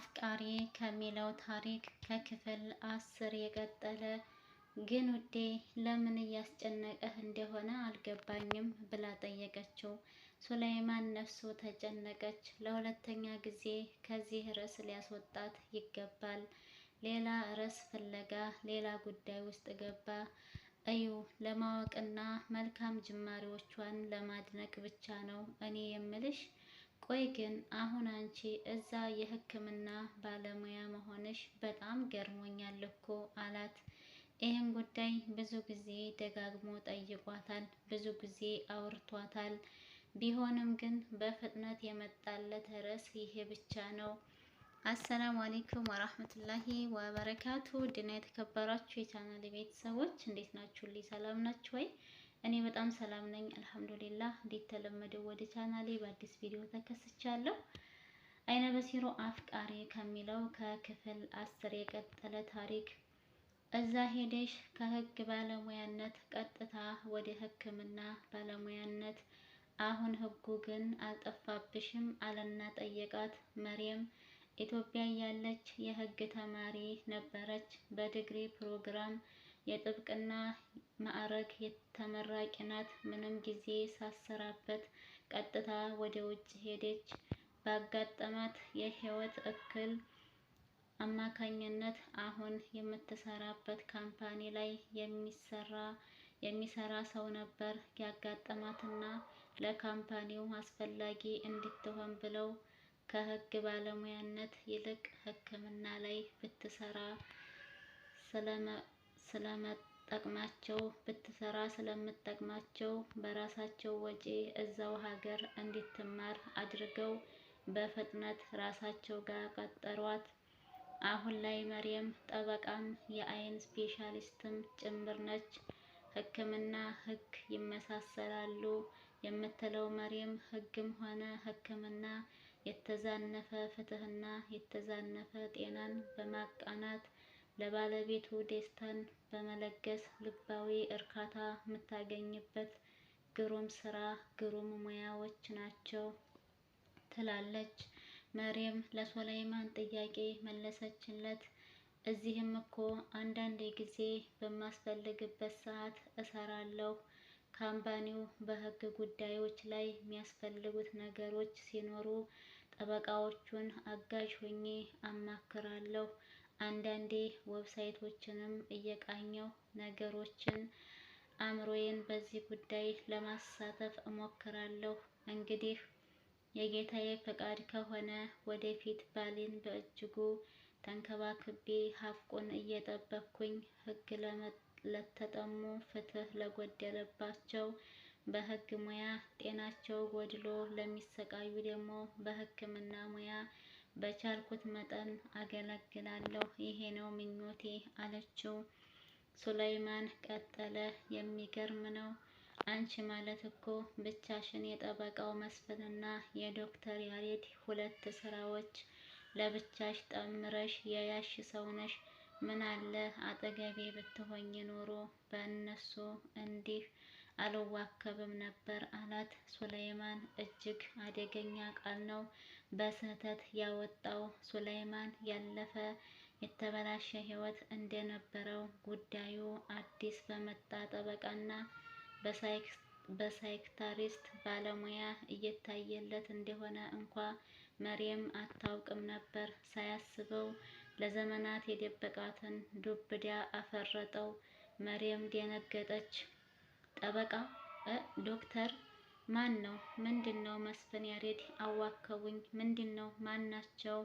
አፍቃሪ ከሚለው ታሪክ ከክፍል 10 የቀጠለ። ግን ውዴ ለምን እያስጨነቀህ እንደሆነ አልገባኝም ብላ ጠየቀችው። ሱላይማን ነፍሱ ተጨነቀች። ለሁለተኛ ጊዜ ከዚህ ርዕስ ሊያስወጣት ይገባል። ሌላ ርዕስ ፍለጋ ሌላ ጉዳይ ውስጥ ገባ። እዩ ለማወቅና መልካም ጅማሬዎቿን ለማድነቅ ብቻ ነው እኔ የምልሽ። ቆይ ግን አሁን አንቺ እዛ የሕክምና ባለሙያ መሆንሽ በጣም ገርሞኛል እኮ አላት። ይህን ጉዳይ ብዙ ጊዜ ደጋግሞ ጠይቋታል፣ ብዙ ጊዜ አውርቷታል። ቢሆንም ግን በፍጥነት የመጣለት ርዕስ ይሄ ብቻ ነው። አሰላሙ አለይኩም ወራህመቱላሂ ወበረካቱ። ድና የተከበራችሁ የቻናል ቤተሰቦች እንዴት ናችሁ? ሰላም ናችሁ ወይ? እኔ በጣም ሰላም ነኝ አልሐምዱሊላህ። እንዴት ተለመደው ወደ ቻናሌ በአዲስ ቪዲዮ ተከስቻለሁ። አይነ በሲሮ አፍቃሪ ከሚለው ከክፍል 10 የቀጠለ ታሪክ። እዛ ሄደሽ ከህግ ባለሙያነት ቀጥታ ወደ ሕክምና ባለሙያነት፣ አሁን ህጉ ግን አልጠፋብሽም አለና ጠየቃት። መርየም ኢትዮጵያ ያለች የህግ ተማሪ ነበረች። በዲግሪ ፕሮግራም የጥብቅና ማዕረግ የተመራቂ ናት። ምንም ጊዜ ሳሰራበት ቀጥታ ወደ ውጭ ሄደች። ባጋጠማት የህይወት እክል አማካኝነት አሁን የምትሰራበት ካምፓኒ ላይ የሚሰራ ሰው ነበር ያጋጠማትና ለካምፓኒው አስፈላጊ እንድትሆን ብለው ከህግ ባለሙያነት ይልቅ ሕክምና ላይ ብትሰራ ስለምጠቅማቸው በራሳቸው ወጪ እዛው ሀገር እንድትማር አድርገው በፍጥነት ራሳቸው ጋር ቀጠሯት። አሁን ላይ መርየም ጠበቃም የአይን ስፔሻሊስትም ጭምር ነች። ሕክምና ህግ ይመሳሰላሉ የምትለው መርየም ህግም ሆነ ሕክምና የተዛነፈ ፍትህና የተዛነፈ ጤናን በማቃናት ለባለቤቱ ደስታን በመለገስ ልባዊ እርካታ የምታገኝበት ግሩም ስራ፣ ግሩም ሙያዎች ናቸው ትላለች። መርየም ለሱላይማን ጥያቄ መለሰችለት። እዚህም እኮ አንዳንድ ጊዜ በማስፈልግበት ሰዓት እሰራለሁ። ካምፓኒው በህግ ጉዳዮች ላይ የሚያስፈልጉት ነገሮች ሲኖሩ ጠበቃዎቹን አጋዥ ሆኜ አማክራለሁ። አንዳንዴ ዌብሳይቶችንም እየቃኘው ነገሮችን አእምሮዬን በዚህ ጉዳይ ለማሳተፍ እሞክራለሁ። እንግዲህ የጌታዬ ፈቃድ ከሆነ ወደፊት ባሌን በእጅጉ ተንከባክቤ ሀቁን እየጠበቅኩኝ ህግ ለተጠሙ ፍትህ ለጎደለባቸው በህግ ሙያ ጤናቸው ጎድሎ ለሚሰቃዩ ደግሞ በሕክምና ሙያ በቻልኩት መጠን አገለግላለሁ። ይሄ ነው ምኞቴ አለችው። ሱላይማን ቀጠለ። የሚገርም ነው። አንቺ ማለት እኮ ብቻሽን የጠበቃው መስፍንና የዶክተር ያሬድ ሁለት ስራዎች ለብቻሽ ጠምረሽ የያሽ ሰው ነሽ። ምን አለ አጠገቤ ብትሆኝ ኖሮ በእነሱ እንዲህ አልዋከብም ነበር አላት። ሱላይማን እጅግ አደገኛ ቃል ነው በስህተት ያወጣው። ሱላይማን ያለፈ የተበላሸ ህይወት እንደነበረው ጉዳዩ አዲስ በመጣ ጠበቃና በሳይክታሪስት ባለሙያ እየታየለት እንደሆነ እንኳ መርየም አታውቅም ነበር። ሳያስበው ለዘመናት የደበቃትን ዱብዳ አፈረጠው። መርየም ደነገጠች። ጠበቃ? ዶክተር? ማን ነው? ምንድነው? መስፍን ያሬድ አዋከቡኝ። ምንድነው? ማን ናቸው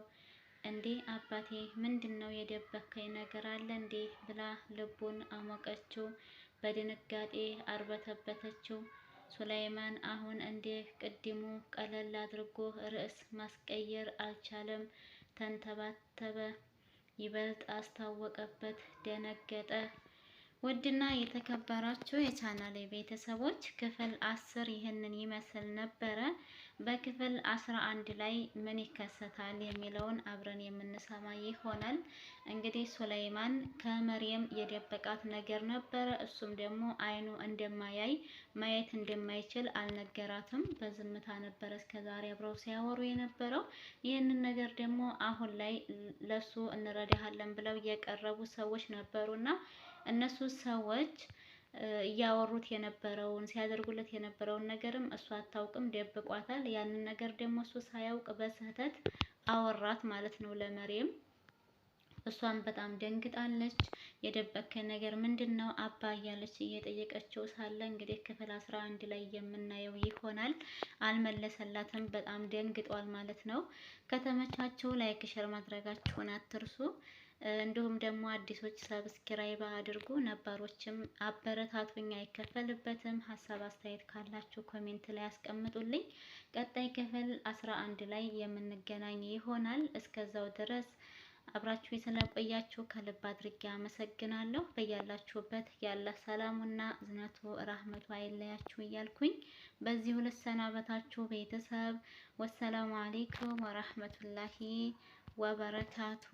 እንዴ? አባቴ ምንድነው? የደበከኝ ነገር አለ እንዴ? ብላ ልቡን አሞቀችው። በድንጋጤ አርበተበተችው። ሱላይማን አሁን እንደ ቅድሙ ቀለል አድርጎ ርዕስ ማስቀየር አልቻለም። ተንተባተበ። ይበልጥ አስታወቀበት። ደነገጠ። ውድና የተከበራችሁ የቻናሌ ቤተሰቦች ክፍል 10 ይህንን ይመስል ነበረ። በክፍል 11 ላይ ምን ይከሰታል የሚለውን አብረን የምንሰማ ይሆናል። እንግዲህ ሱለይማን ከመርየም የደበቃት ነገር ነበረ። እሱም ደግሞ አይኑ እንደማያይ ማየት እንደማይችል አልነገራትም። በዝምታ ነበረ እስከዛሬ አብረው ሲያወሩ የነበረው። ይህንን ነገር ደግሞ አሁን ላይ ለሱ እንረዳሃለን ብለው የቀረቡ ሰዎች ነበሩና እነሱ ሰዎች እያወሩት የነበረውን ሲያደርጉለት የነበረውን ነገርም እሱ አታውቅም፣ ደብቋታል። ያንን ነገር ደግሞ እሱ ሳያውቅ በስህተት አወራት ማለት ነው ለመርየም። እሷን በጣም ደንግጣለች። የደበከኝ ነገር ምንድነው አባ እያለች እየጠየቀችው ሳለ እንግዲህ ክፍል 11 ላይ የምናየው ይሆናል። አልመለሰላትም። በጣም ደንግጧል ማለት ነው። ከተመቻቸው ላይክ ሸር ማድረጋችሁን አትርሱ። እንዲሁም ደግሞ አዲሶች ሰብስክራይብ አድርጉ፣ ነባሮችም አበረታቱኝ፣ አይከፈልበትም። ሀሳብ አስተያየት ካላችሁ ኮሜንት ላይ አስቀምጡልኝ። ቀጣይ ክፍል 11 ላይ የምንገናኝ ይሆናል። እስከዛው ድረስ አብራችሁ ስለቆያችሁ ከልብ አድርጌ አመሰግናለሁ። በያላችሁበት ያለ ሰላሙና እዝነቱ ራህመቱ አይለያችሁ እያልኩኝ በዚሁ ልሰናበታችሁ ቤተሰብ። ወሰላሙ አሌይኩም ወራህመቱላሂ ወበረካቱ።